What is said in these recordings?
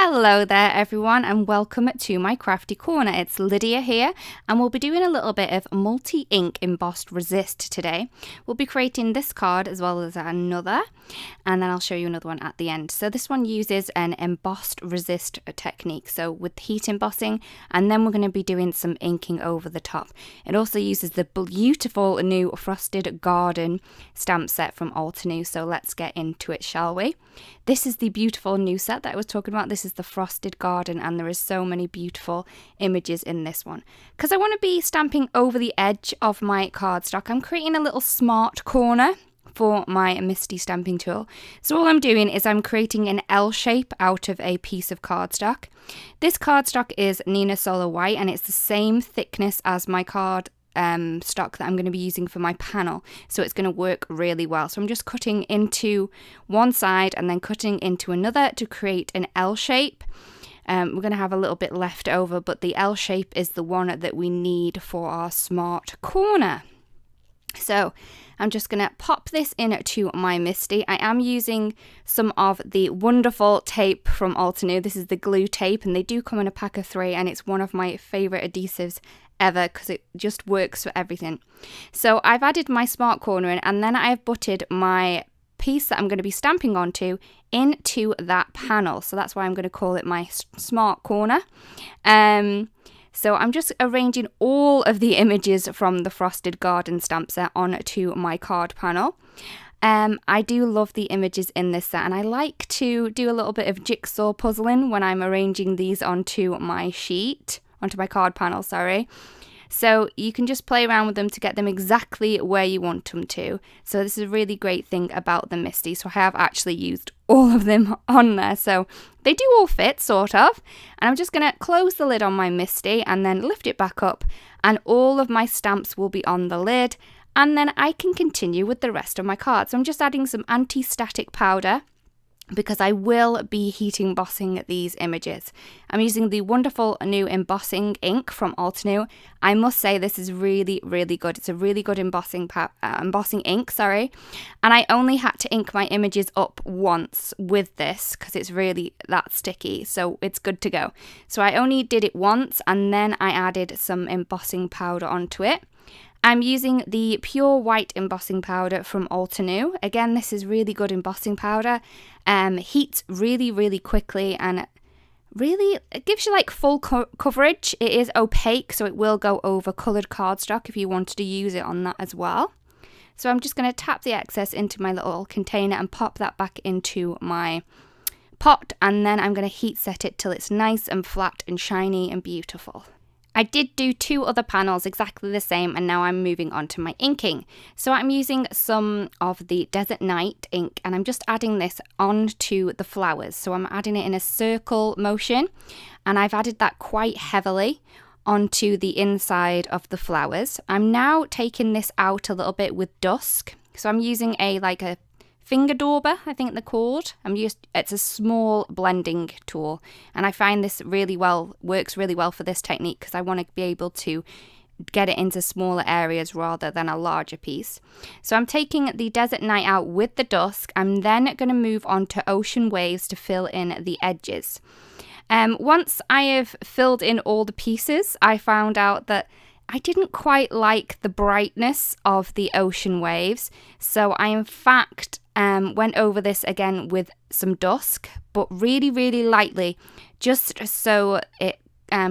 Hello there everyone and welcome to my crafty corner. It's Lydia here and we'll be doing a little bit of multi-ink embossed resist today. We'll be creating this card as well as another and then I'll show you another one at the end. So this one uses an embossed resist technique, so with heat embossing, and then we're going to be doing some inking over the top. It also uses the beautiful new Frosted Garden stamp set from Altenew, so let's get into it, shall we? This is the beautiful new set that I was talking about. This is the Frosted Garden and there is so many beautiful images in this one. Because I want to be stamping over the edge of my cardstock, I'm creating a little smart corner for my Misty stamping tool. So all I'm doing is I'm creating an L shape out of a piece of cardstock. This cardstock is Nina Solar White and it's the same thickness as my card stock that I'm going to be using for my panel, so it's going to work really well. So I'm just cutting into one side and then cutting into another to create an L shape. We're going to have a little bit left over, but the L shape is the one that we need for our smart corner. So I'm just going to pop this into my Misty. I am using some of the wonderful tape from Altenew. This is the glue tape and they do come in a pack of 3 and it's one of my favourite adhesives ever because it just works for everything. So I've added my smart corner in and then I've butted my piece that I'm going to be stamping onto into that panel. So that's why I'm going to call it my smart corner. So I'm just arranging all of the images from the Frosted Garden stamp set onto my card panel. I do love the images in this set and I like to do a little bit of jigsaw puzzling when I'm arranging these onto my sheet, onto my card panel, sorry. So you can just play around with them to get them exactly where you want them to. So this is a really great thing about the Misty. So I have actually used all of them on there. So they do all fit, sort of. And I'm just going to close the lid on my Misty and then lift it back up. And all of my stamps will be on the lid. And then I can continue with the rest of my cards. So I'm just adding some anti-static powder, because I will be heat embossing these images. I'm using the wonderful new embossing ink from Altenew. I must say this is really, really good. It's a really good embossing ink, and I only had to ink my images up once with this because it's really that sticky, so it's good to go. So I only did it once and then I added some embossing powder onto it. I'm using the pure white embossing powder from Altenew. Again, this is really good embossing powder. Heats really, really quickly and really it gives you like full coverage. It is opaque, so it will go over coloured cardstock if you wanted to use it on that as well. So I'm just going to tap the excess into my little container and pop that back into my pot, and then I'm going to heat set it till it's nice and flat and shiny and beautiful. I did do 2 other panels exactly the same and now I'm moving on to my inking. So I'm using some of the Desert Night ink and I'm just adding this onto the flowers. So I'm adding it in a circle motion and I've added that quite heavily onto the inside of the flowers. I'm now taking this out a little bit with Dusk. So I'm using a finger dauber, I think they're called. It's a small blending tool and I find this works really well for this technique because I want to be able to get it into smaller areas rather than a larger piece. So I'm taking the Desert Night out with the Dusk. I'm then going to move on to Ocean Waves to fill in the edges. Once I have filled in all the pieces, I found out that I didn't quite like the brightness of the ocean waves, so I in fact went over this again with some Dusk, but really, really lightly, just so it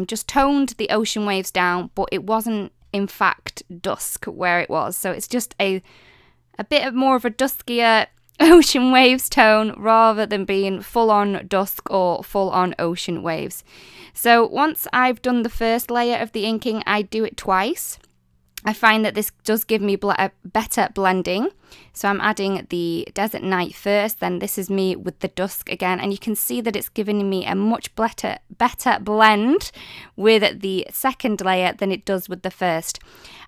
just toned the ocean waves down, but it wasn't in fact dusk where it was. So it's just a bit more of a duskier ocean waves tone rather than being full on dusk or full on ocean waves. So once I've done the first layer of the inking, I do it twice. I find that this does give me better blending. So I'm adding the Desert Night first, then this is me with the Dusk again, and you can see that it's giving me a much better blend with the second layer than it does with the first.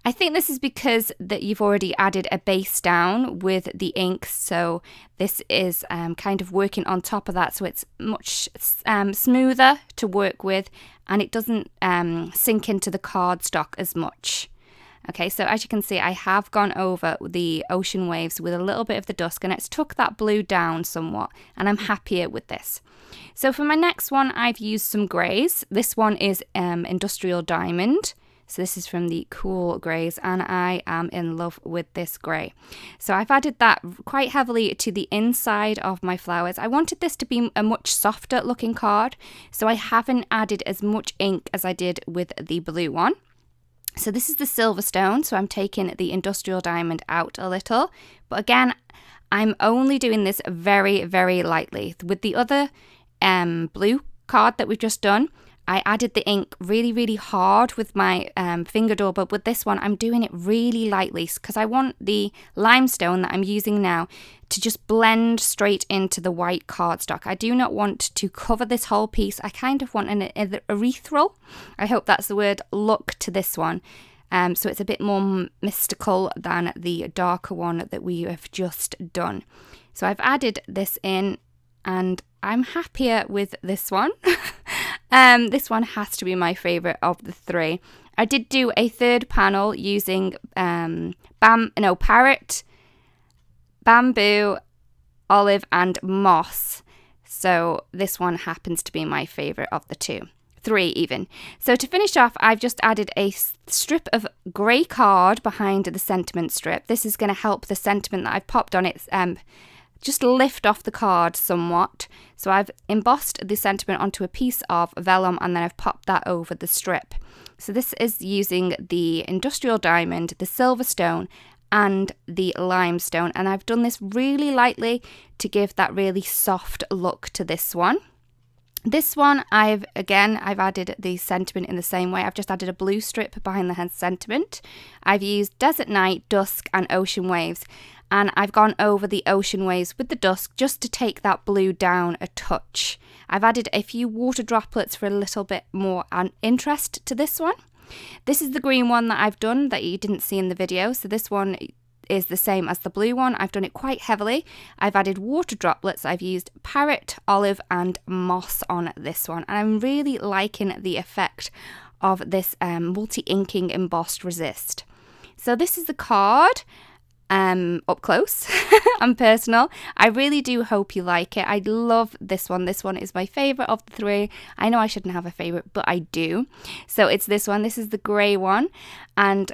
I think this is because that you've already added a base down with the ink, so this is kind of working on top of that, so it's much smoother to work with and it doesn't sink into the cardstock as much. Okay, so as you can see, I have gone over the ocean waves with a little bit of the dusk, and it's took that blue down somewhat, and I'm happier with this. So for my next one, I've used some greys. This one is Industrial Diamond. So this is from the Cool Greys, and I am in love with this grey. So I've added that quite heavily to the inside of my flowers. I wanted this to be a much softer looking card, so I haven't added as much ink as I did with the blue one. So this is the Silverstone, so I'm taking the Industrial Diamond out a little. But again, I'm only doing this very, very lightly. With the other blue card that we've just done, I added the ink really, really hard with my finger door, but with this one, I'm doing it really lightly because I want the limestone that I'm using now to just blend straight into the white cardstock. I do not want to cover this whole piece. I kind of want an ethereal, I hope that's the word, look to this one. So it's a bit more mystical than the darker one that we have just done. So I've added this in, and I'm happier with this one. This one has to be my favourite of the three. I did do a third panel using parrot, bamboo, olive and moss. So this one happens to be my favourite of the three even. So to finish off, I've just added a strip of grey card behind the sentiment strip. This is going to help the sentiment that I've popped on it just lift off the card somewhat. So I've embossed the sentiment onto a piece of vellum, and then I've popped that over the strip. So this is using the Industrial Diamond, the Silverstone and the Limestone, and I've done this really lightly to give that really soft look to this one. This one, I've added the sentiment in the same way. I've just added a blue strip behind the sentiment. I've used Desert Night, Dusk and Ocean Waves, and I've gone over the ocean waves with the dusk just to take that blue down a touch. I've added a few water droplets for a little bit more interest to this one. This is the green one that I've done that you didn't see in the video. So this one is the same as the blue one. I've done it quite heavily. I've added water droplets. I've used parrot, olive and moss on this one. And I'm really liking the effect of this multi-inking embossed resist. So this is the card. Up close and personal. I really do hope you like it. I love this one. This one is my favourite of the three. I know I shouldn't have a favourite, but I do. So it's this one. This is the grey one. And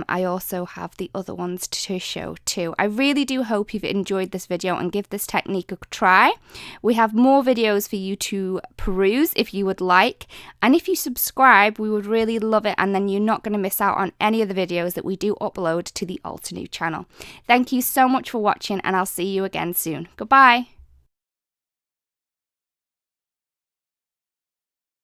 I also have the other ones to show too. I really do hope you've enjoyed this video and give this technique a try. We have more videos for you to peruse if you would like. And if you subscribe, we would really love it. And then you're not going to miss out on any of the videos that we do upload to the Altenew channel. Thank you so much for watching, and I'll see you again soon. Goodbye.